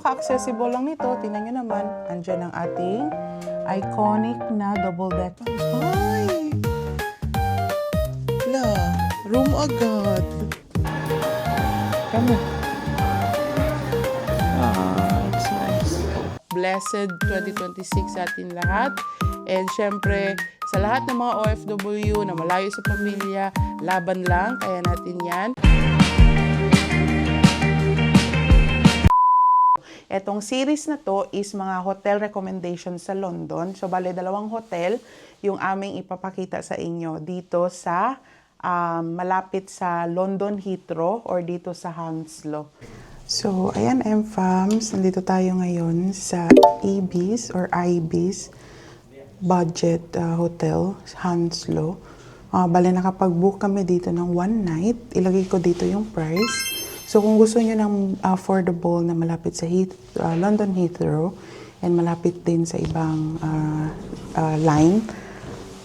Napaka-accessible lang nito. Tingnan nyo naman, andyan ang ating iconic na double deck. Ay! La, room agad. Kami. It's nice. Blessed 2026 sa atin lahat. And syempre, sa lahat ng mga OFW na malayo sa pamilya, laban lang, kaya natin yan. Etong series na to is mga hotel recommendations sa London. So, bale, 2 hotel yung aming ipapakita sa inyo dito sa malapit sa London Heathrow or dito sa Hounslow. So, ayan, M-Fams. Nandito tayo ngayon sa Ibis or Ibis Budget Hotel, Hounslow. Bale, nakapag-book kami dito ng 1 night. Ilagay ko dito yung price. So, kung gusto nyo ng affordable na malapit sa London Heathrow and malapit din sa ibang line,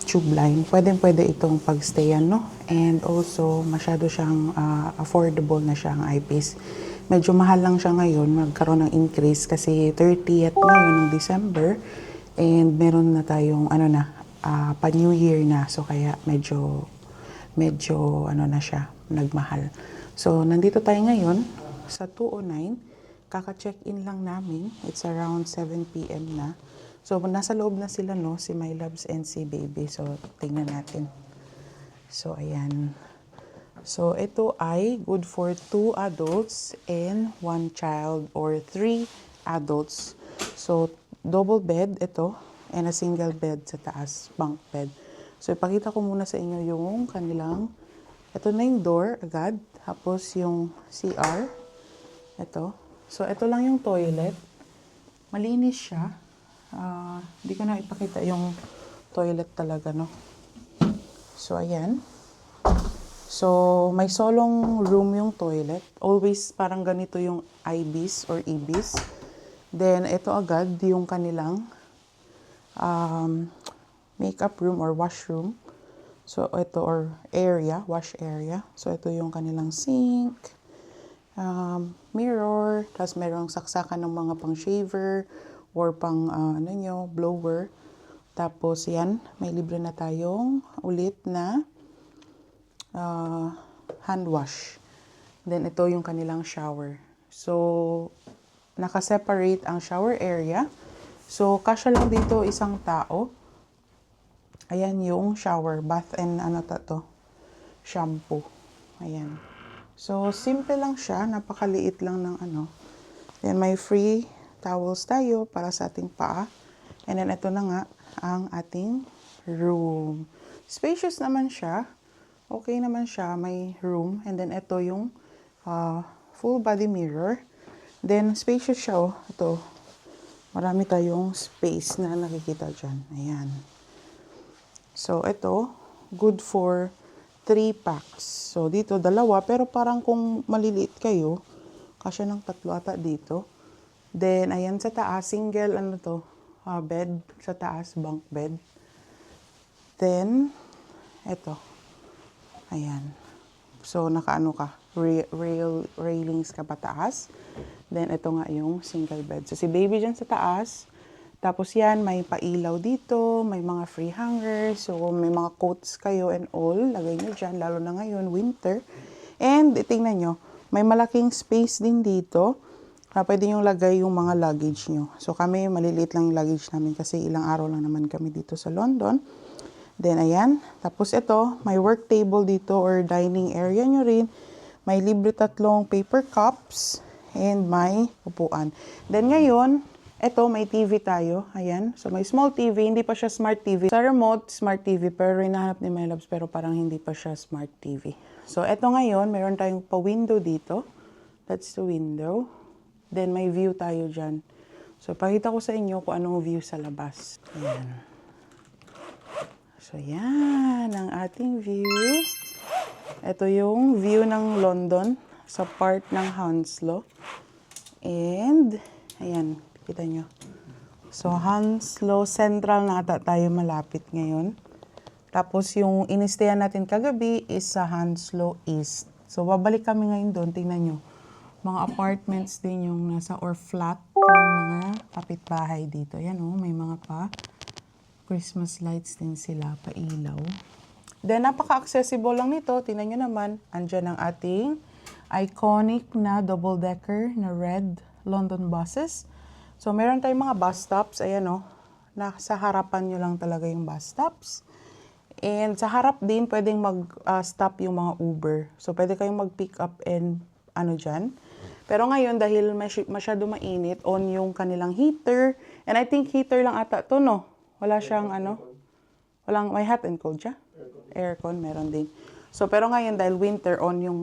tube line, pwede itong pagstayan, no? And also, masyado siyang affordable na siya ang Ibis. Medyo mahal lang siya ngayon, magkaroon ng increase kasi 30th ngayon ng December and meron na tayong pa-New Year na. So, kaya medyo na siya, nagmahal. So, nandito tayo ngayon sa 209. Kaka-check-in lang namin. It's around 7 p.m. na. So, nasa loob na sila, no? Si My Loves and si Baby. So, tingnan natin. So, ayan. So, ito ay good for 2 adults and 1 child or 3 adults. So, double bed ito and a single bed sa taas, bunk bed. So, ipakita ko muna sa inyo yung kanilang, ito na yung door agad, tapos yung CR, ito. So, ito lang yung toilet. Malinis siya. Hindi ko na ipakita yung toilet talaga, no? So, ayan. So, may solong room yung toilet. Always parang ganito yung Ibis or Ibis. Then, ito agad yung kanilang makeup room or washroom. So, ito or area, wash area. So, ito yung kanilang sink, mirror, tapos merong saksakan ng mga pang shaver or pang blower. Tapos, yan, may libre na tayong ulit na hand wash. Then, ito yung kanilang shower. So, naka-separate ang shower area. So, kasya lang dito isang tao. Ayan yung shower, bath and shampoo. Ayan. So, simple lang siya. Napakaliit lang ng Then, may free towels tayo para sa ating paa. And then, ito na nga ang ating room. Spacious naman siya. Okay naman siya. May room. And then, ito yung full body mirror. Then, spacious siya. Ito. Marami tayong space na nakikita dyan. Ayan. So, ito. Good for 3 packs. So, dito, 2. Pero parang kung maliliit kayo, kasya ng 3 ata dito. Then, ayan sa taas. Single, bed sa taas. Bunk bed. Then, ito. Ayan. So, railings ka pataas. Then, ito nga yung single bed. So, si Baby dyan sa taas. Tapos yan, may pailaw dito. May mga free hangers. So, may mga coats kayo and all. Lagay nyo dyan, lalo na ngayon, winter. And, tingnan nyo, may malaking space din dito. Pwede nyo lagay yung mga luggage nyo. So, kami, maliliit lang yung luggage namin kasi ilang araw lang naman kami dito sa London. Then, ayan. Tapos ito, may work table dito or dining area nyo rin. May libre 3 paper cups and may upuan. Then, ngayon, ito, may TV tayo. Ayan. So, may small TV. Hindi pa siya smart TV. Sa remote, smart TV. Pero hinahanap ni My Loves, pero parang hindi pa siya smart TV. So, ito ngayon, meron tayong pa-window dito. That's the window. Then, may view tayo dyan. So, pakita ko sa inyo kung anong view sa labas. Ayan. So, yan ang ating view. Ito yung view ng London sa part ng Hounslow. And, ayan, kita nyo. So, Hounslow Central na ata tayo malapit ngayon. Tapos, yung inistayan natin kagabi is sa Hounslow East. So, babalik kami ngayon doon. Tingnan nyo. Mga apartments din yung nasa or flat yung mga kapitbahay dito. Yan oh, may mga Christmas lights din sila, pailaw. Then, napaka-accessible lang nito. Tingnan nyo naman, andyan ang ating iconic na double-decker na red London buses. So, meron tayong mga bus stops. Ayan o, nasa harapan nyo lang talaga yung bus stops. And sa harap din, pwedeng mag-stop yung mga Uber. So, pwede kayong mag-pick up and dyan. Pero ngayon, dahil masyado mainit, on yung kanilang heater. And I think heater lang ata to, no? Wala siyang may hot and cold siya? Aircon, meron din. So, pero ngayon, dahil winter, on yung,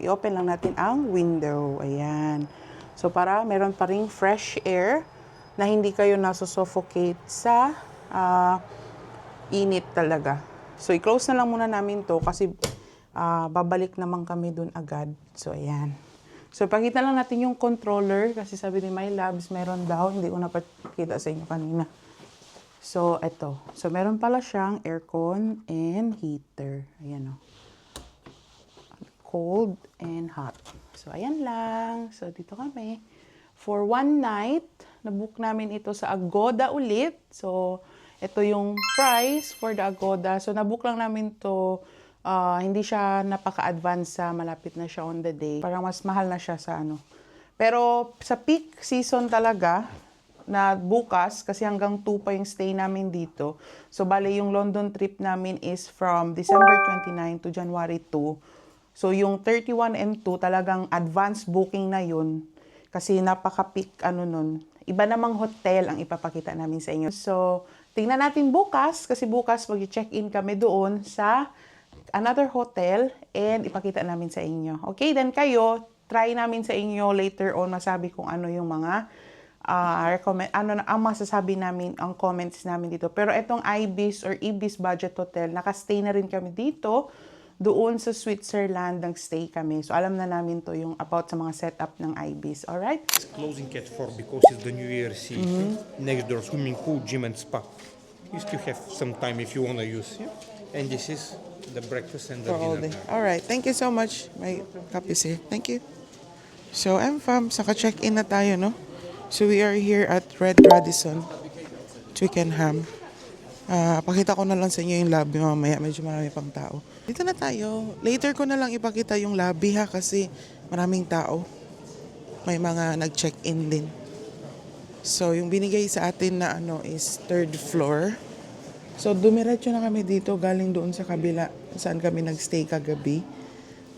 i-open lang natin ang window. Ayan. So, para meron pa ring fresh air na hindi kayo nasusuffocate sa init talaga. So, i-close na lang muna namin to kasi babalik naman kami dun agad. So, ayan. So, pakita lang natin yung controller kasi sabi ni My Labs, meron daw. Hindi ko napakita sa inyo kanina. So, ito. So, meron pala siyang aircon and heater. Ayan o. Cold and hot. So, ayan lang. So, dito kami. For one night, nabook namin ito sa Agoda ulit. So, ito yung price for the Agoda. So, nabook lang namin to. Hindi siya napaka-advance sa malapit na siya on the day. Parang mas mahal na siya sa Pero, sa peak season talaga, na bukas, kasi hanggang 2 pa yung stay namin dito. So, bale, yung London trip namin is from December 29 to January 2. So, yung 31 and 2, talagang advance booking na yun. Kasi napaka-peak, nun. Iba namang hotel ang ipapakita namin sa inyo. So, tingnan natin bukas, kasi bukas mag-check-in kami doon sa another hotel and ipakita namin sa inyo. Okay, then kayo, try namin sa inyo later on, masabi kung ano yung mga ang masasabi namin, ang comments namin dito. Pero itong Ibis or Ibis Budget Hotel, nakastay na rin kami dito. Doon sa Switzerland, nag-stay kami. So, alam na namin to yung about sa mga setup ng Ibis. Alright? It's closing at 4 because it's the New Year's Eve. Next door, swimming pool, gym and spa. You still have some time if you want to use. Yeah? And this is the breakfast and the For all dinner. day. Alright, thank you so much. My cup is here. Thank you. So, fam, saka-check-in na tayo, no? So, we are here at Red Radisson, Twickenham. Pakita ko na lang sa inyo yung lobby mamaya. Medyo marami pang tao. Dito na tayo. Later ko na lang ipakita yung lobby ha kasi maraming tao. May mga nag-check-in din. So, yung binigay sa atin na is 3rd floor. So, dumiretso na kami dito galing doon sa kabila saan kami nagstay kagabi.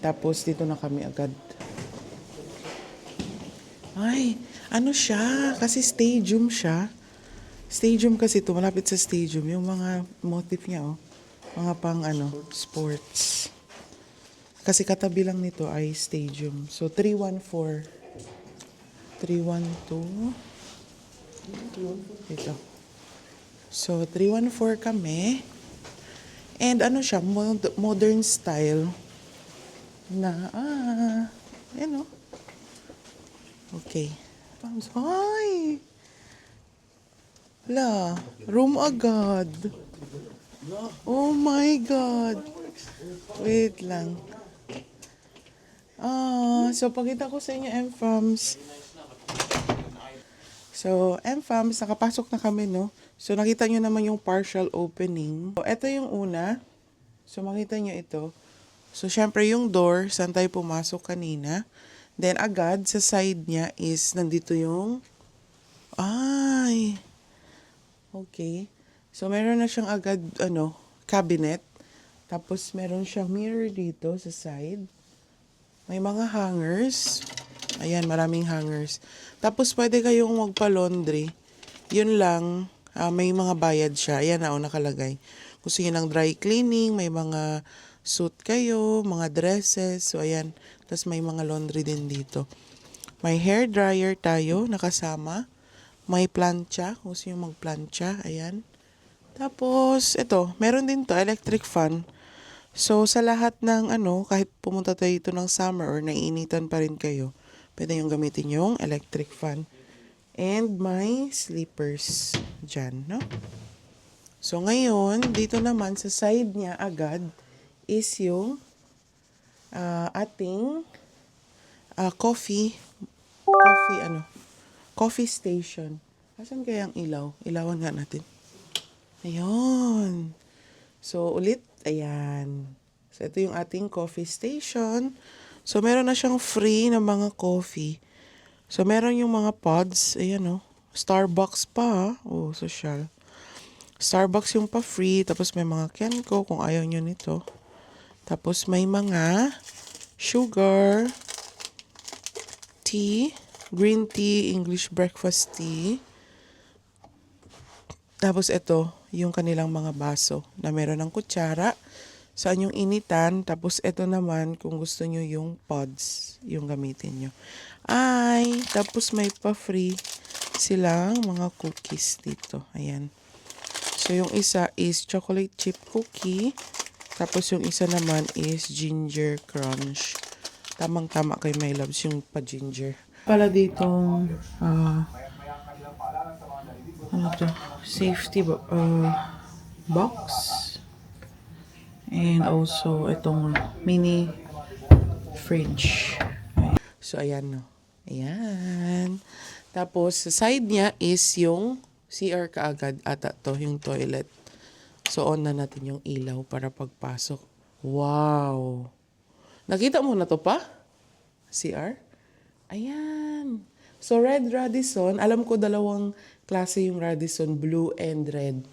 Tapos, dito na kami agad. Ay, siya? Kasi stadium siya. Stadium kasi ito, malapit sa stadium. Yung mga motif niya, mga pang sports. Kasi katabi lang nito ay stadium. So, 314. 312. Ito. So, 314 kami. And siya, modern style. Na, yan o. Okay. Ay! La, room agad. Oh my God. Wait lang. So pakita ko sa inyo, M-Fams. So, M-Fams, nakapasok na kami, no? So, nakita nyo naman yung partial opening. So, ito yung una. So, makita nyo ito. So, syempre yung door, saan tayo pumasok kanina. Then, agad, sa side niya is, nandito yung, okay. So, meron na siyang agad, cabinet. Tapos, meron siyang mirror dito sa side. May mga hangers. Ayan, maraming hangers. Tapos, pwede kayong magpa-laundry. Yun lang, may mga bayad siya. Ayan na, nakalagay. Gusto nyo ng dry cleaning, may mga suit kayo, mga dresses. So, ayan. Tapos may mga laundry din dito. May hair dryer tayo, nakasama. May plancha, kung gusto nyo magplancha. Ayan. Tapos, ito, meron din to, electric fan. So, sa lahat ng kahit pumunta tayo dito ng summer or naiinitan pa rin kayo, pwede yung gamitin yung electric fan. And may sleepers dyan, no? So, ngayon, dito naman sa side niya agad is yung ating coffee station. Asan kaya ang ilaw? Ilawan nga natin. Ayun. So, ulit, ayan. So, ito yung ating coffee station. So, meron na siyang free na mga coffee. So, meron yung mga pods. Ayan, oh. Starbucks pa, ha? Oh, social. Starbucks yung pa free. Tapos, may mga Kenko kung ayaw nyo nito. Tapos, may mga sugar, tea, green tea, English breakfast tea. Tapos ito, yung kanilang mga baso na meron ng kutsara. Saan yung initan. Tapos ito naman, kung gusto nyo yung pods, yung gamitin nyo. Tapos may pa-free silang mga cookies dito. Ayan. So yung isa is chocolate chip cookie. Tapos yung isa naman is ginger crunch. Tamang-tama kay my loves yung pa-ginger. Pala ditong safety box, and also itong mini fridge. So ayan, no. Ayan. Tapos sa side niya is yung CR kaagad ata to, yung toilet. So on na natin yung ilaw para pagpasok. Wow. Nakita mo na to pa? CR? Ayan. So, red Radisson. Alam ko dalawang klase yung Radisson, blue and red.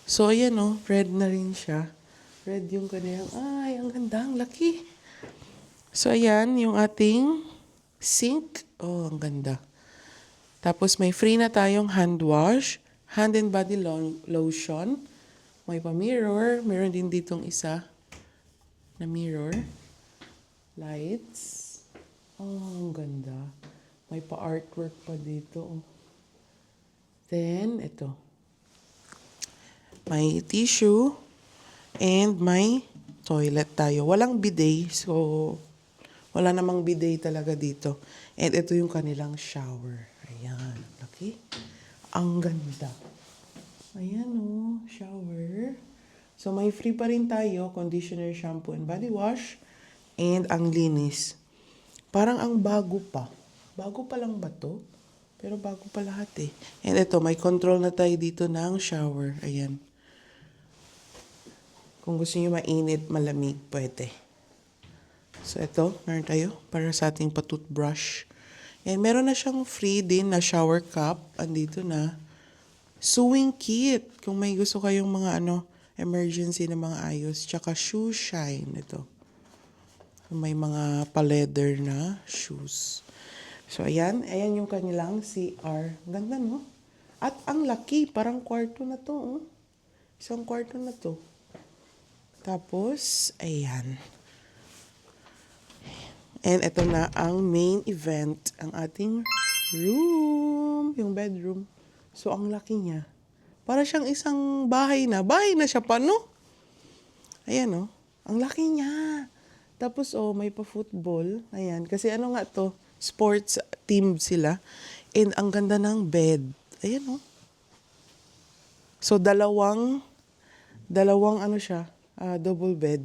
So, ayan o. Red na rin siya. Red yung kanyang, ang ganda, ang laki. So, ayan, yung ating sink. Oh, ang ganda. Tapos, may free na tayong hand wash, hand and body lotion. May pa-mirror. Meron din ditong isa na mirror. Lights. Oh, ang ganda. May pa-artwork pa dito. Then, ito. May tissue and may toilet tayo. Walang bidet. So, wala namang bidet talaga dito. And ito yung kanilang shower. Ayan. Laki. Ang ganda. Ayan o. Shower. So, may free pa rin tayo. Conditioner, shampoo, and body wash. And ang linis. Parang ang bago pa. Bago pa lang ba to? Pero bago pa lahat eh. And ito, may control na tayo dito ng shower. Ayan. Kung gusto nyo mainit, malamig, pwede. So ito, meron tayo para sa ating pa-toothbrush. And meron na siyang free din na shower cup. Andito na. Sewing kit. Kung may gusto kayong mga emergency na mga ayos. Tsaka shoe shine. Ito. May mga pa-leather na shoes. So, ayan. Ayan yung kanilang CR. Ganda, no? At ang laki. Parang kwarto na to, oh. Isang kwarto na to. Tapos, ayan. And ito na ang main event. Ang ating room. Yung bedroom. So, ang laki niya. Para siyang isang bahay na. Bahay na siya pa, no? Ayan, oh. Ang laki niya. Tapos, may pa-football. Ayan. Kasi ano nga to? Sports team sila. And ang ganda ng bed. Ayan, oh. So, dalawang siya, double bed.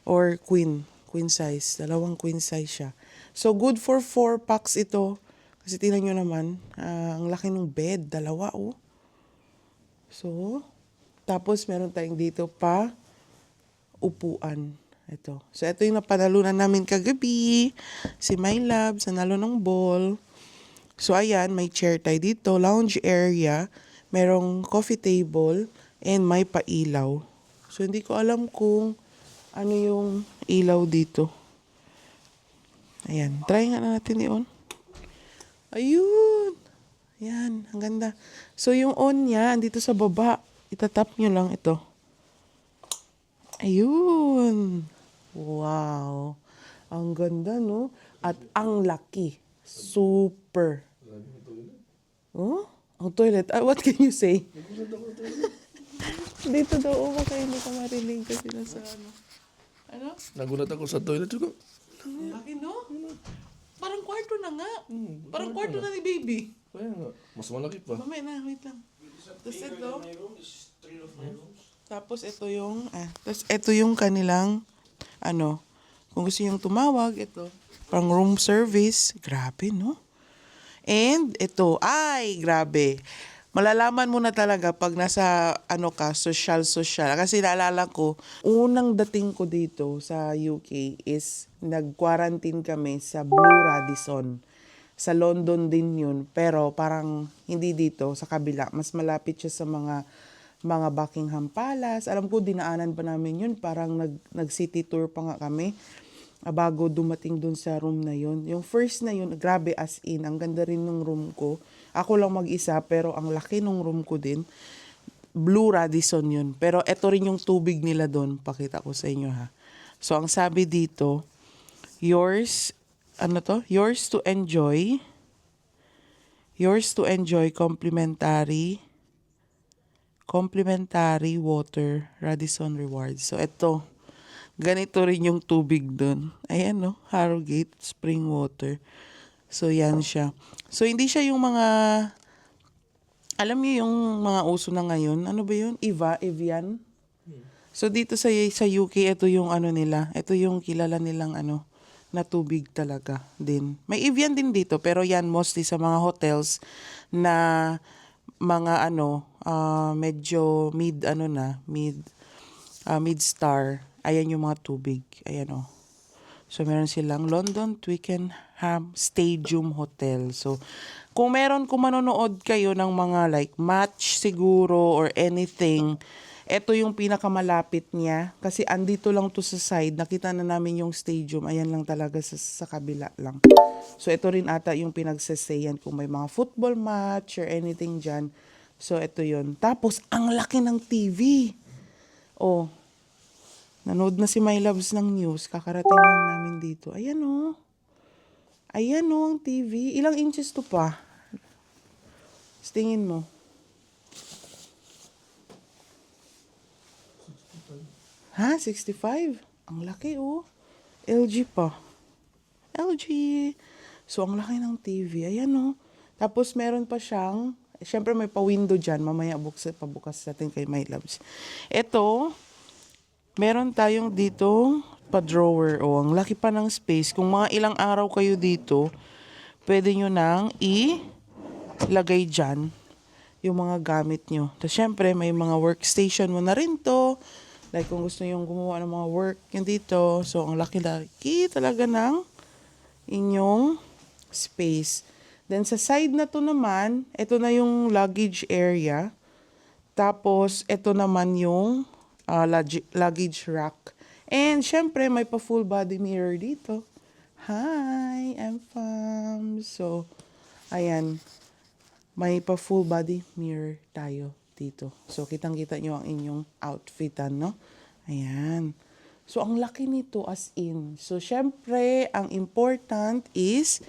Or queen size. Dalawang queen size siya. So, good for 4 packs ito. Kasi tingnan nyo naman, ang laki ng bed. Dalawa, oh. So, tapos meron tayong dito pa upuan. Ito. So, ito yung napanalunan namin kagabi. Si My Love, nanalo ng ball. So, ayan, may chair tayo dito. Lounge area. Merong coffee table. And may pailaw. So, hindi ko alam kung ano yung ilaw dito. Ayan. Try nga natin i-on. Ayun. Ayan. Ang ganda. So, yung on niya, dito sa baba. Itatap nyo lang ito. Ayun. Wow. Ang ganda, no? At ang laki. Super. Oh? Ang toilet. What can you say? Dito daw, baka hindi ka marinig kasi nasa ano? Nagulat ako sa toilet ko. Laki, no? Parang kwarto na nga. Parang kwarto na ni baby. Kaya nga, mas malaki pa. Mamaya na, wait lang. Tapos ito yung kanilang, kung gusto yung tumawag, ito. Pang room service. Grabe, no? And ito, ay, grabe. Malalaman mo na talaga pag nasa, ano ka, social. Kasi naalala ko, unang dating ko dito sa UK is nag-quarantine kami sa Blue Radisson. Sa London din yun, pero parang hindi dito, sa kabila. Mas malapit siya sa mga Buckingham Palace. Alam ko, dinaanan pa namin yun. Parang nag-city tour pa nga kami bago dumating dun sa room na yun. Yung first na yun, grabe as in, ang ganda rin ng room ko. Ako lang mag-isa, pero ang laki ng room ko din. Blue Radisson yun. Pero eto rin yung tubig nila dun. Pakita ko sa inyo ha. So, ang sabi dito, yours to enjoy. Yours to enjoy complimentary water Radisson Rewards. So, eto. Ganito rin yung tubig dun. Ayan, no? Harrogate Spring Water. So, yan siya. So, hindi siya yung mga... Alam niyo yung mga uso na ngayon? Ano ba yun? Evian? So, dito sa UK, ito yung ano nila. Ito yung kilala nilang ano, na tubig talaga din. May Evian din dito, pero yan mostly sa mga hotels na mga ano, medyo mid-star. Ayan yung mga tubig. Ayan, oh. So, meron silang London Twickenham Stadium Hotel. So, kung manonood kayo ng mga like match siguro or anything, ito yung pinakamalapit niya. Kasi andito lang to sa side. Nakita na namin yung stadium. Ayan lang talaga sa kabila lang. So, ito rin ata yung pinagsasayan kung may mga football match or anything dyan. So, ito yun. Tapos, ang laki ng TV. Oh, nanood na si My Loves ng news. Kakarating lang namin dito. Ayan o. Ayan o ang TV. Ilang inches to pa? Tingin mo. Ha? 65? Ang laki o. LG pa. LG. So, ang laki ng TV. Ayan o. Tapos, meron pa siyang, syempre may pa-window dyan. Mamaya pabukas natin kay My Loves. Ito, meron tayong dito pa-drawer. O, ang laki pa ng space. Kung mga ilang araw kayo dito, pwede nyo nang ilagay dyan yung mga gamit nyo. Tapos, syempre, may mga workstation mo na rin to. Like, kung gusto nyo gumawa ng mga work yun dito. So, ang laki-laki talaga ng inyong space. Then, sa side na to naman, ito na yung luggage area. Tapos, ito naman yung luggage rack. And, syempre, may pa full body mirror dito. Hi, I'm Fam. So, ayan. May pa full body mirror tayo dito. So, kitang-kita nyo ang inyong outfitan, no? Ayan. So, ang laki nito as in. So, syempre, ang important is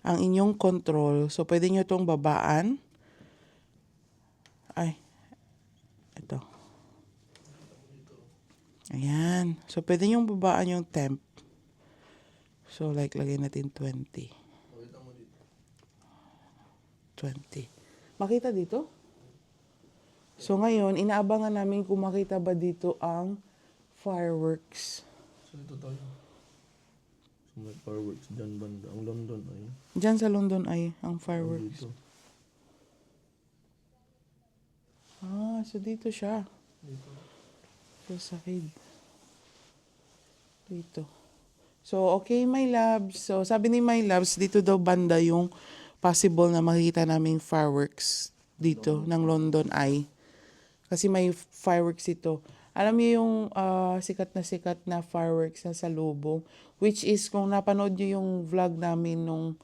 ang inyong control. So, pwede nyo itong babaan. Ay. Ito. Ayan. So, pwede nyo babaan yung temp. So, like, lagay natin 20. 20. Makita dito? So, ngayon, inaabangan namin kung makita ba dito ang fireworks. So ito tayo. So may fireworks dyan banda. Ang London ay. Diyan sa London ay ang fireworks. Dito. Ah, so dito siya. Sa side. Dito. So, okay, my loves. So, sabi ni my loves, dito daw banda yung possible na makikita naming fireworks dito ng London Eye. Kasi may fireworks ito. Alam niyo yung sikat na fireworks na sa Lubong, which is kung napanood niyo yung vlog namin nung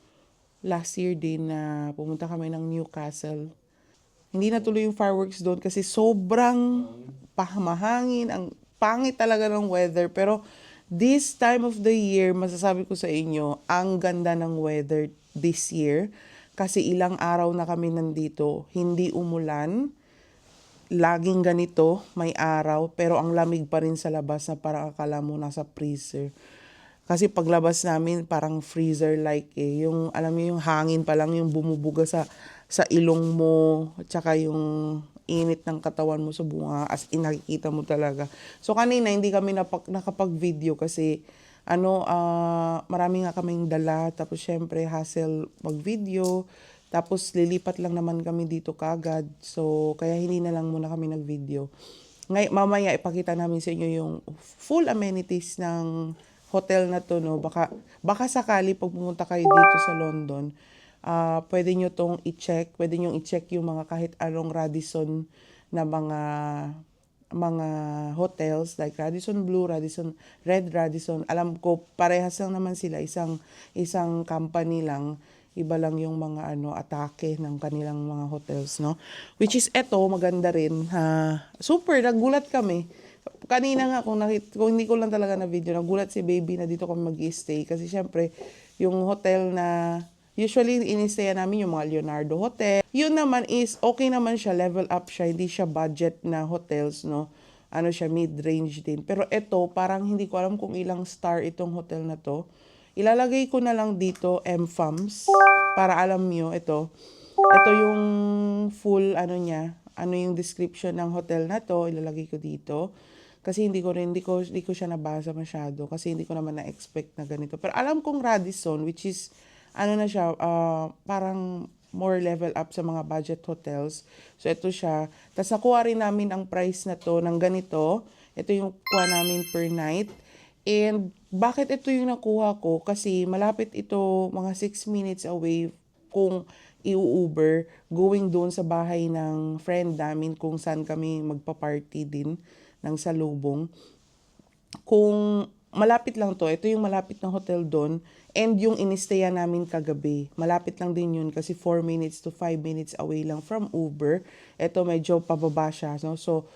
last year din na pumunta kami ng Newcastle. Hindi natuloy yung fireworks doon kasi sobrang mahangin, ang pangit talaga ng weather. Pero this time of the year, masasabi ko sa inyo, ang ganda ng weather this year. Kasi ilang araw na kami nandito, hindi umulan. Laging ganito, may araw, pero ang lamig pa rin sa labas na parang akala mo nasa freezer. Kasi paglabas namin, parang freezer-like eh. Yung, alam mo yung hangin pa lang yung bumubuga sa ilong mo, at saka yung init ng katawan mo sa bunga, as in nakikita mo talaga. So kanina, hindi kami nakapag-video kasi marami nga kaming dala, tapos syempre hassle mag-video, tapos lilipat lang naman kami dito kagad. So, kaya hindi na lang muna kami nag-video. Mamaya ipakita namin sa inyo yung full amenities ng hotel na to, no. Baka sakali pag pumunta kayo dito sa London, pwede nyo tong i-check, pwede nyo i-check yung mga kahit anong Radisson na mga hotels like Radisson Blue, Radisson Red, Radisson. Alam ko parehas lang naman sila, isang company lang. Iba lang yung mga atake ng kanilang mga hotels, no? Which is eto, maganda rin. Super, nagulat kami. Kanina nga kung hindi ko lang talaga na video, nagulat si baby na dito kami mag-stay kasi syempre yung hotel na usually in-stay namin yung mga Leonardo Hotel. Yun naman is okay naman siya, level up siya, hindi siya budget na hotels, no. Ano siya, mid-range din. Pero ito, parang hindi ko alam kung ilang star itong hotel na to. Ilalagay ko na lang dito MFAMS para alam nyo ito. Ito yung full niya, yung description ng hotel na to, ilalagay ko dito. Kasi hindi ko siya nabasa masyado kasi hindi ko naman na-expect na ganito. Pero alam kong Radisson, which is na siya, parang more level up sa mga budget hotels. So, ito siya. Tapos, nakuha rin namin ang price na to ng ganito. Ito yung kuha namin per night. And, bakit ito yung nakuha ko? Kasi, malapit ito, mga 6 minutes away kung i-Uber, going doon sa bahay ng friend namin kung saan kami magpa-party din ng salubong. Kung malapit lang to, ito yung malapit na hotel doon, and yung inistayan namin kagabi, malapit lang din yun kasi 4 minutes to 5 minutes away lang from Uber. Ito medyo pababa siya, no? So,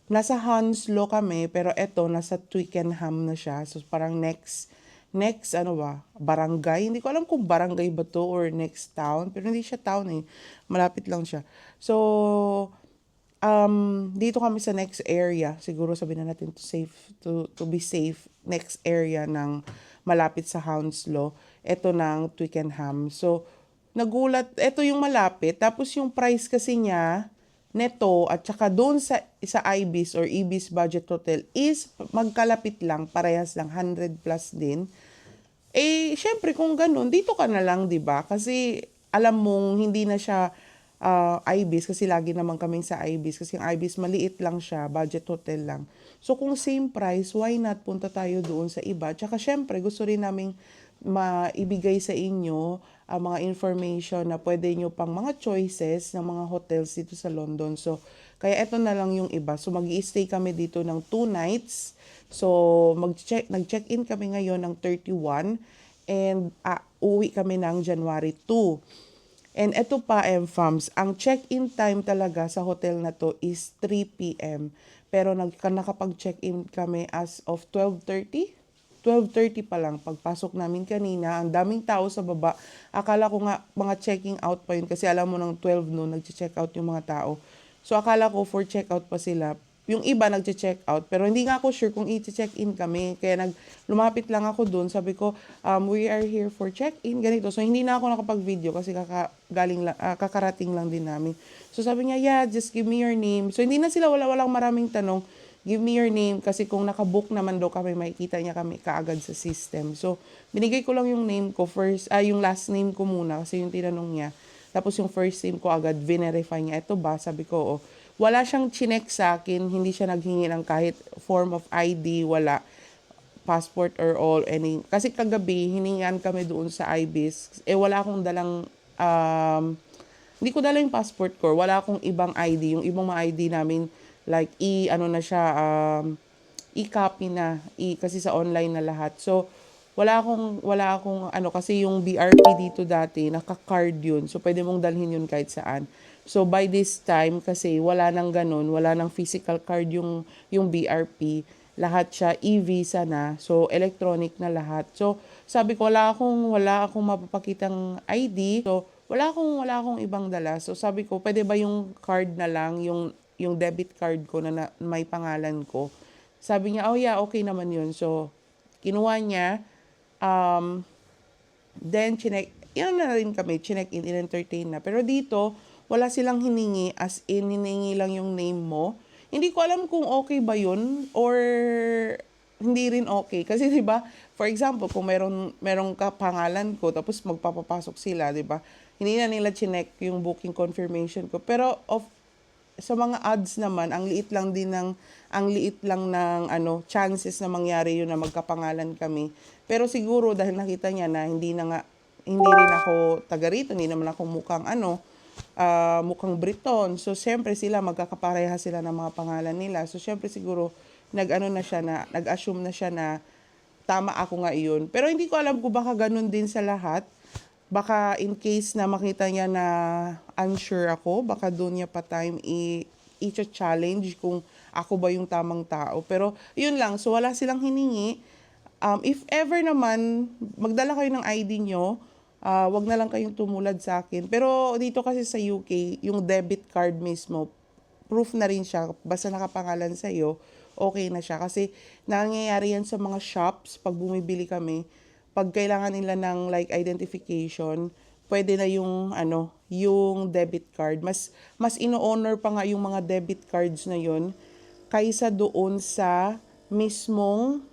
nasa Hounslow kami, pero ito nasa Twickenham na siya. So, parang next barangay. Hindi ko alam kung barangay ba to or next town, pero hindi siya town eh. Malapit lang siya. So, dito kami sa next area. Siguro sabihin na natin to be safe. Next area ng malapit sa Hounslow. Ito ng Twickenham. So, nagulat. Ito yung malapit. Tapos yung price kasi niya, neto, at saka doon sa Ibis or Ibis Budget Hotel is magkalapit lang. Parehas lang. 100 plus din. Syempre kung ganun, dito ka na lang, di ba? Kasi alam mong hindi na siya Ibis kasi lagi naman kaming sa Ibis kasi yung Ibis maliit lang siya, budget hotel lang. So kung same price, why not punta tayo doon sa iba? Tsaka syempre gusto rin naming maibigay sa inyo ang mga information na pwede nyo pang mga choices ng mga hotels dito sa London. So kaya eto na lang yung iba. So mag-i-stay kami dito ng 2 nights. So nag-check-in kami ngayon ng 31 and uwi kami ng January 2. And ito pa, MFAMS, ang check-in time talaga sa hotel na to is 3 p.m. Pero nakapag-check-in kami as of 12:30. 12:30 pa lang. Pagpasok namin kanina, ang daming tao sa baba. Akala ko nga mga checking out pa yun kasi alam mo ng 12 noon, nag-check out yung mga tao. So akala ko for check-out pa sila. Yung iba nagche-check out, pero hindi nga ako sure kung i-check-in kami. Kaya lumapit lang ako doon. Sabi ko, we are here for check-in, ganito. So, hindi na ako nakapag-video kasi kakarating lang din namin. So, sabi niya, yeah, just give me your name. So, hindi na sila, walang maraming tanong. Give me your name kasi kung nakabook naman daw kami, makikita niya kami kaagad sa system. So, binigay ko lang yung name ko first, yung last name ko muna kasi yung tinanong niya. Tapos yung first name ko agad, verify niya. Ito ba? Sabi ko, wala siyang chinek sa akin, hindi siya naghingi ng kahit form of ID, wala, passport or all, any. Kasi kagabi, hiningan kami doon sa Ibis. Wala akong dalang, hindi ko dala yung passport ko, wala akong ibang ID. Yung ibang mga ID namin, like, i-copy na, kasi sa online na lahat. So, wala akong kasi yung BRP dito dati, naka-card yun. So, pwede mong dalhin yun kahit saan. So, by this time, kasi wala nang ganun, wala nang physical card yung BRP. Lahat siya e-visa na. So, electronic na lahat. So, sabi ko, wala akong mapapakitang ID. So, wala akong ibang dala. So, sabi ko, pwede ba yung card na lang, yung debit card ko na may pangalan ko? Sabi niya, oh yeah, okay naman yun. So, kinuha niya. Then, yan na rin kami, chinek-in, in-entertain na. Pero dito, wala silang hiningi, as in, hiningi lang yung name mo. Hindi ko alam kung okay ba yun, or hindi rin okay. Kasi 'di ba, for example, kung merong kapangalan ko tapos magpapapasok sila, 'di ba? Hindi na nila chinek yung booking confirmation ko. Pero sa mga odds naman, ang liit lang ng chances na mangyari yun na magkapangalan kami. Pero siguro dahil nakita niya na hindi rin ako taga rito, hindi naman ako mukhang Briton. So, siyempre sila, magkakapareha sila ng mga pangalan nila. So, siyempre siguro, nag-assume na siya na tama ako nga iyon. Pero hindi ko alam kung baka ganun din sa lahat. Baka in case na makita niya na unsure ako, baka doon niya pa time i-challenge kung ako ba yung tamang tao. Pero, yun lang. So, wala silang hiningi. If ever naman, magdala kayo ng ID nyo, wag na lang kayong tumulad sa akin. Pero dito kasi sa UK, yung debit card mismo, proof na rin siya. Basta nakapangalan sa'yo, okay na siya. Kasi nangyayari yan sa mga shops, pag bumibili kami, pag kailangan nila ng like identification, pwede na yung debit card. Mas ino-honor pa nga yung mga debit cards na yun kaysa doon sa mismong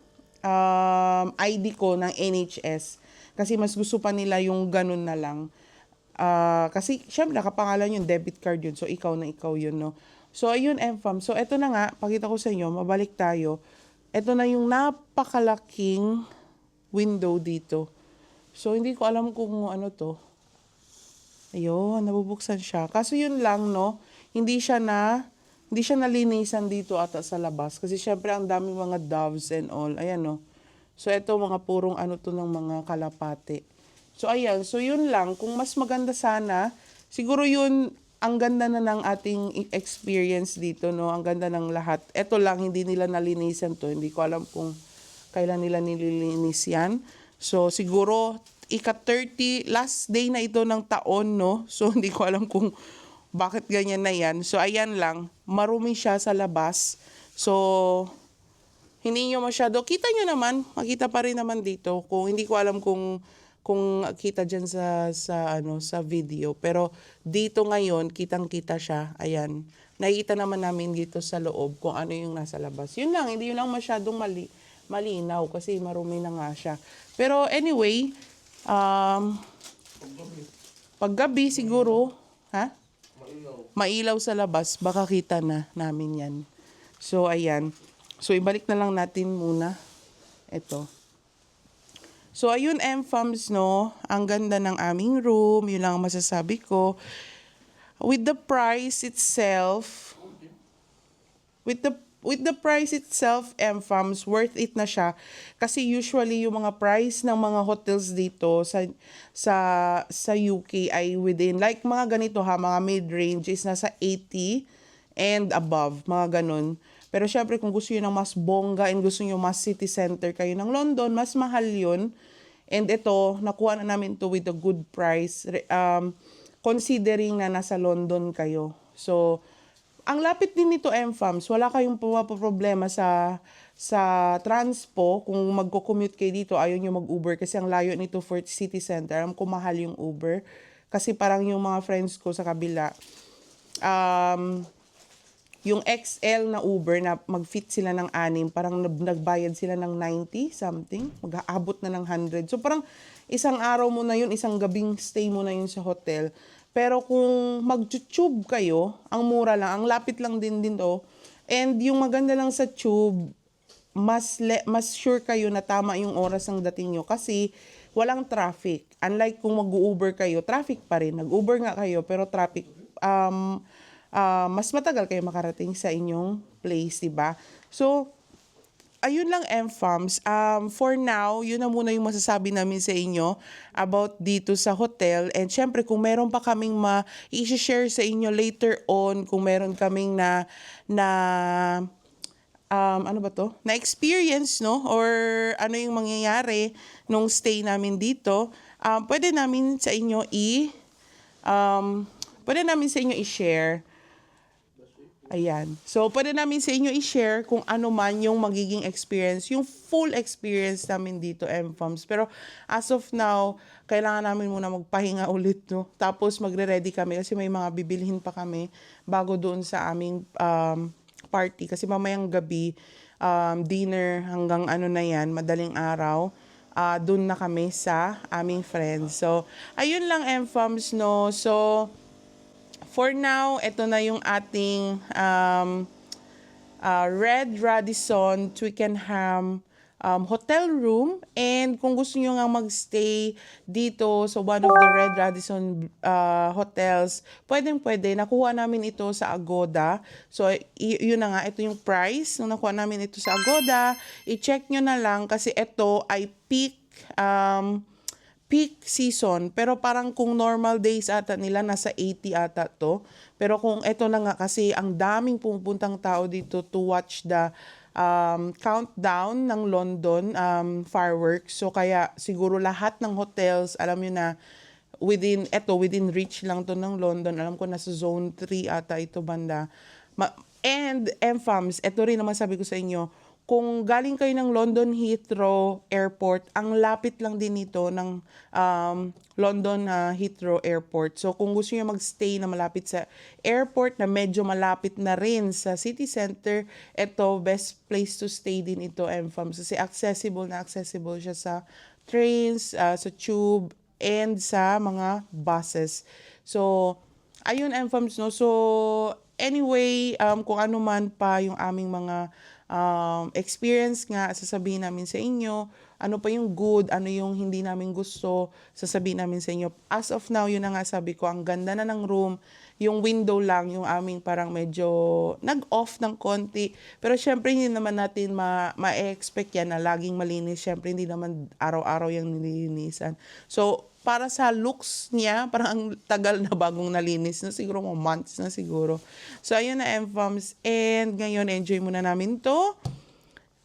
ID ko ng NHS. Kasi mas gusto pa nila yung ganun na lang. Kasi syempre nakapangalan yung debit card yun. So ikaw yun, no? So ayun, MFAM. So eto na nga, pakita ko sa inyo, mabalik tayo. Eto na yung napakalaking window dito. So hindi ko alam kung ano to. Ayun, nabubuksan siya. Kaso yun lang, no? Hindi siya nalinisan dito ata sa labas. Kasi syempre ang daming mga doves and all. Ayan, no? So, ito mga purong to ng mga kalapate. So, ayan. So, yun lang. Kung mas maganda sana, siguro yun, ang ganda na ng ating experience dito, no? Ang ganda ng lahat. Ito lang, hindi nila nalinisan to. Hindi ko alam kung kailan nila nililinis yan. So, siguro, ika-30, last day na ito ng taon, no? So, hindi ko alam kung bakit ganyan na yan. So, ayan lang. Marumi siya sa labas. So, hindi nyo masyado, kita nyo naman, makita pa rin naman dito. Kung hindi ko alam kung kita dyan sa video. Pero dito ngayon, kitang-kita siya. Ayan. Nakikita naman namin dito sa loob kung ano yung nasa labas. Yun lang, hindi yun lang masyadong malinaw kasi marumi na nga siya. Pero anyway, paggabi siguro, mailaw sa labas, baka kita na namin yan. So, ayan. So, ibalik na lang natin muna ito. So, ayun, MFAMs, no? Ang ganda ng aming room. Yun lang ang masasabi ko. With the price itself, MFAMs, worth it na siya. Kasi usually, yung mga price ng mga hotels dito sa UK ay within, like mga ganito mga mid-range is nasa 80 and above, mga ganun. Pero syempre kung gusto nyo ng mas bongga and gusto nyo mas city center kayo ng London, mas mahal yun. And ito, nakuha na namin to with a good price, considering na nasa London kayo. So, ang lapit din nito, MFAMs, wala kayong problema sa transpo. Kung magko-commute kayo dito, ayaw nyo mag-Uber kasi ang layo nito for city center. Alam ko mahal yung Uber. Kasi parang yung mga friends ko sa kabila, yung XL na Uber na mag-fit sila ng 6, parang nagbayad sila ng 90 something, mag-aabot na ng 100. So parang isang araw mo na yun, isang gabing stay mo na yun sa hotel. Pero kung mag-tube kayo, ang mura lang, ang lapit lang din to. And yung maganda lang sa tube, mas sure kayo na tama yung oras ng dating nyo kasi walang traffic. Unlike kung mag-Uber kayo, traffic pa rin. Nag-Uber nga kayo, pero traffic, mas matagal kayo makarating sa inyong place, diba? So, ayun lang, MFAMs. For now, yun na muna yung masasabi namin sa inyo about dito sa hotel. And syempre, kung meron pa kaming i-share sa inyo later on, kung meron kaming na experience, no? Or ano yung mangyayari nung stay namin dito, pwede namin sa inyo i-share. Ayan. So, pwede namin sa inyo i-share kung ano man yung magiging experience, yung full experience namin dito, MFAMs. Pero, as of now, kailangan namin muna magpahinga ulit, no? Tapos, magre-ready kami kasi may mga bibilhin pa kami bago doon sa aming party kasi mamayang gabi, dinner hanggang ano na yan, madaling araw. Doon na kami sa aming friends. So, ayun lang, MFAMs, no? So, for now, ito na yung ating Red Radisson Twickenham hotel room. And kung gusto nyo nga magstay dito sa one of the Red Radisson hotels, pwede. Nakuha namin ito sa Agoda. So, yun na nga, ito yung price. Nung nakuha namin ito sa Agoda, i-check nyo na lang kasi ito ay peak season, pero parang kung normal days ata nila, nasa 80 ata to. Pero kung eto na nga kasi ang daming pumupuntang tao dito to watch the countdown ng London fireworks. So kaya siguro lahat ng hotels, alam nyo na, within reach lang to ng London. Alam ko nasa zone 3 ata ito banda. And MFAMs, ito rin naman sabi ko sa inyo, kung galing kayo ng London Heathrow Airport, ang lapit lang din ito ng London Heathrow Airport. So kung gusto niyo magstay na malapit sa airport, na medyo malapit na rin sa city center, ito, best place to stay din ito, MFAMs. Kasi accessible siya sa trains, sa tube, and sa mga buses. So, ayun, MFAMs, no? So, anyway, kung ano man pa yung aming mga experience nga, sasabihin namin sa inyo, ano pa yung good, ano yung hindi namin gusto, sasabihin namin sa inyo. As of now, yun na nga sabi ko, ang ganda na ng room, yung window lang, yung aming parang medyo nag-off ng konti. Pero syempre, hindi naman natin ma-expect yan na laging malinis. Syempre, hindi naman araw-araw yung nililinisan. So, para sa looks niya, parang ang tagal na bagong nalinis na, siguro mga months na siguro. So, ayun na, MFAMs. And ngayon, enjoy muna namin to.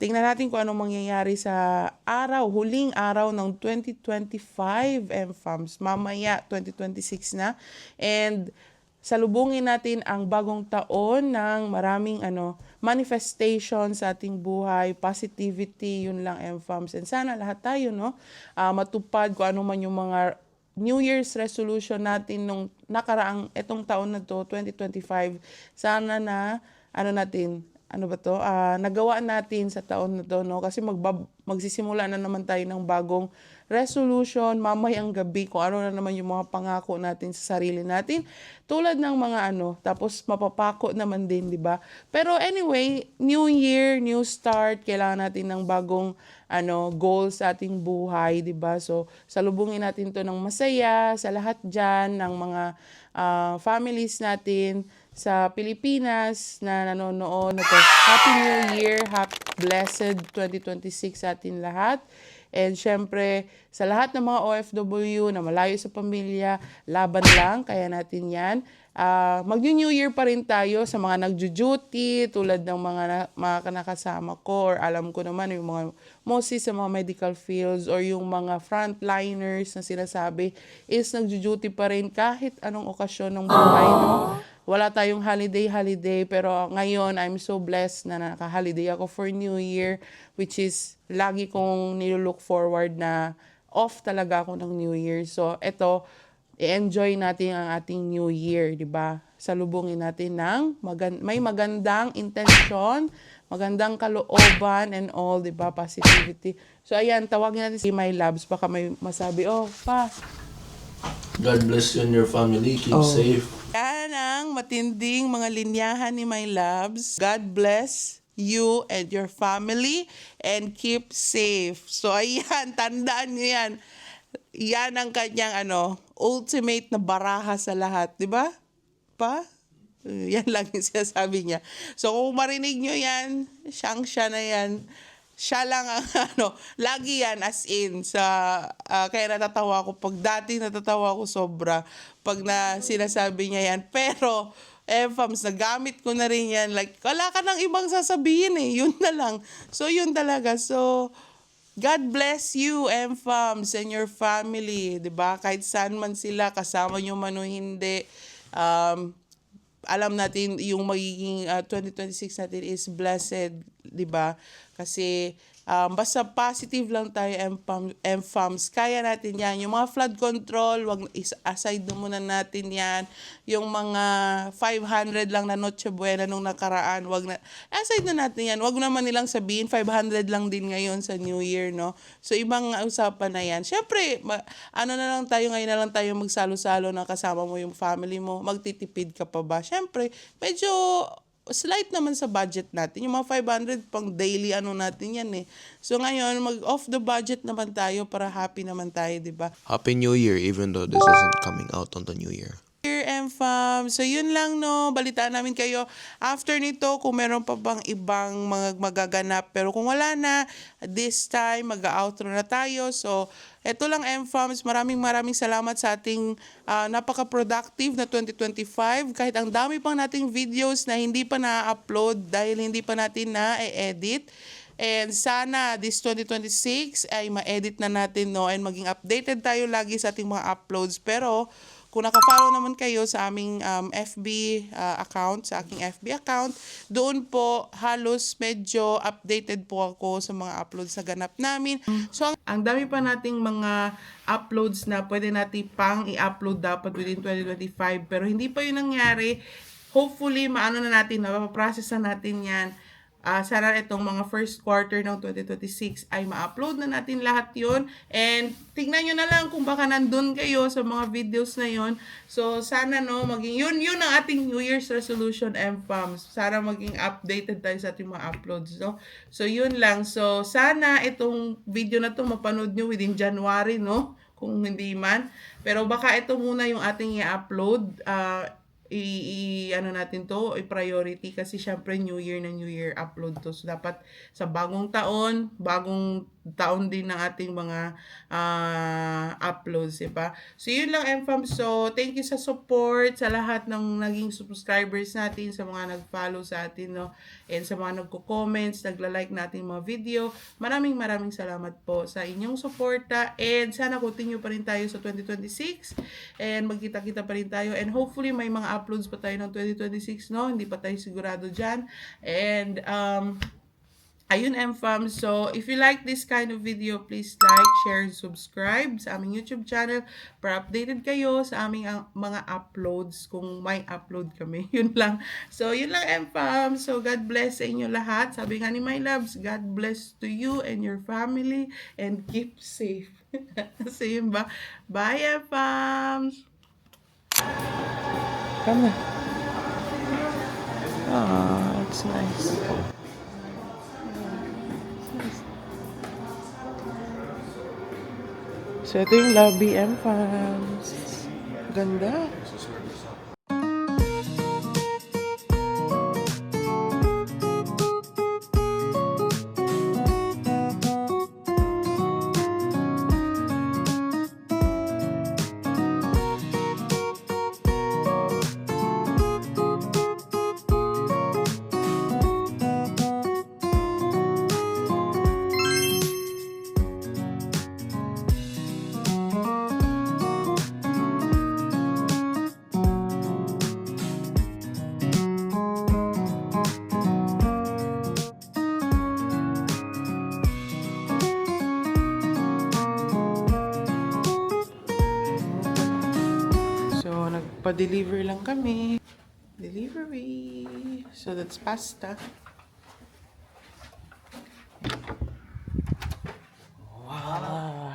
Tingnan natin kung anong mangyayari sa huling araw ng 2025, MFAMs. Mamaya, 2026 na. And salubungin natin ang bagong taon ng maraming manifestation sa ating buhay, positivity, yun lang, MFAMs. And sana lahat tayo, no, matupad kung ano man yung mga New Year's resolution natin nung nakaraang etong taon na to, 2025. Sana na, nagawa natin sa taon na to, no? Kasi magsisimula na naman tayo ng bagong resolution mamayang gabi, kung ano na naman yung mga pangako natin sa sarili natin. Tulad ng mga tapos mapapako naman din, di ba? Pero anyway, new year, new start, kailangan natin ng bagong goals sa ating buhay, di ba? So, salubungin natin to ng masaya sa lahat dyan, ng mga families natin sa Pilipinas na nanonood. Happy New Year, happy blessed 2026 sa atin lahat. And syempre, sa lahat ng mga OFW na malayo sa pamilya, laban lang, kaya natin yan. Mag-New Year pa rin tayo sa mga nagjo-duty, tulad ng mga nakasama ko, or alam ko naman yung mga mostly sa mga medical fields, or yung mga frontliners na sinasabi is nagjo-duty pa rin kahit anong okasyon ng buhay, no? Wala tayong holiday, pero ngayon, I'm so blessed na naka-holiday ako for New Year, which is lagi kong nilook forward na off talaga ako ng New Year. So, eto, i-enjoy natin ang ating New Year, di ba? Salubungin natin ng may magandang intention, magandang kalooban, and all, di ba? Positivity. So, ayan, tawagin natin si My Labs. Baka may masabi, pa. God bless you and your family. Keep safe. Yan ang matinding mga linyahan ni My Labs. God bless you and your family and keep safe. So, ayan, tandaan nyo yan. Yan ang kanyang ultimate na baraha sa lahat. Di ba? Yan lang yung sinasabi niya. So, kung marinig nyo yan, siya na yan. Siya lang ang lagi yan as in kaya natatawa ko dati natatawa ko sobra pag sinasabi niya yan, pero MFAMs, nagamit ko na rin yan, like wala ka nang ibang sasabihin yun na lang, so yun talaga. So God bless you, MFAMs, and your family, 'di ba? Kahit saan man sila, kasama nyo man o hindi, alam natin yung magiging 2026 natin is blessed, 'di ba? Kasi Basta positive lang tayo, MFAMs. Kaya natin yan. Yung mga flood control, aside na muna natin yan. Yung mga 500 lang na Noche Buena nung nakaraan, aside na natin yan. Wag naman nilang sabihin 500 lang din ngayon sa New Year, no? So, ibang usapan na yan. Siyempre, ano na lang tayo, ngayon na lang tayo magsalo-salo na kasama mo yung family mo. Magtitipid ka pa ba? Siyempre, medyo slight naman sa budget natin. Yung mga 500 pang daily ano natin yan eh. So ngayon, mag-off the budget naman tayo para happy naman tayo, di ba? Happy New Year, even though this isn't coming out on the New Year. Here, MFAM. So yun lang, no. Balitaan namin kayo after nito kung meron pa bang ibang mga magaganap. Pero kung wala na, this time, mag-outro na tayo. So, eto lang, MFAMs. Maraming salamat sa ating napaka-productive na 2025. Kahit ang dami pang nating videos na hindi pa na-upload dahil hindi pa natin na-edit. And sana this 2026 ay ma-edit na natin, no, and maging updated tayo lagi sa ating mga uploads. Pero kung naka-follow naman kayo sa aming FB account, sa aking FB account, doon po halos medyo updated po ako sa mga uploads na ganap namin. So, ang dami pa nating mga uploads na pwede natin pang i-upload dapat within 2025, pero hindi pa yun nangyari. Hopefully, maano na natin, mapaprocess na natin yan. Sana itong mga first quarter ng 2026 ay ma-upload na natin lahat yun. And tingnan nyo na lang kung baka nandun kayo sa mga videos na yun. So sana, no, maging yun ang ating New Year's resolution, MFAMs. Sana maging updated tayo sa ating mga uploads, no? So yun lang. So sana itong video na to mapanood nyo within January, no? Kung hindi man. Pero baka ito muna yung ating i-upload. Ano natin to, i-priority kasi syempre New Year na New Year upload to. So dapat sa bagong taon din ng ating mga uploads, diba? So yun lang, MFAM. So thank you sa support sa lahat ng naging subscribers natin, sa mga nag-follow sa atin, no? And sa mga nagko-comments, nagla-like natin mga video. Maraming salamat po sa inyong suporta, and sana continue pa rin tayo sa 2026 and magkita-kita pa rin tayo, and hopefully may mga uploads pa tayo ng 2026, no? Hindi pa tayo sigurado dyan. And ayun, MFAM. So if you like this kind of video, please like, share, and subscribe sa aming YouTube channel para updated kayo sa aming mga uploads kung may upload kami. Yun lang. So yun lang, MFAM. So God bless sa inyo lahat. Sabi nga ni My Loves, God bless to you and your family, and keep safe. So yun ba? Bye, MFAMs! Come na. Ah, it's nice. So, ito yung lobby, MFAMs. Ganda. Pa-deliver lang kami. Delivery. So that's pasta. Wow.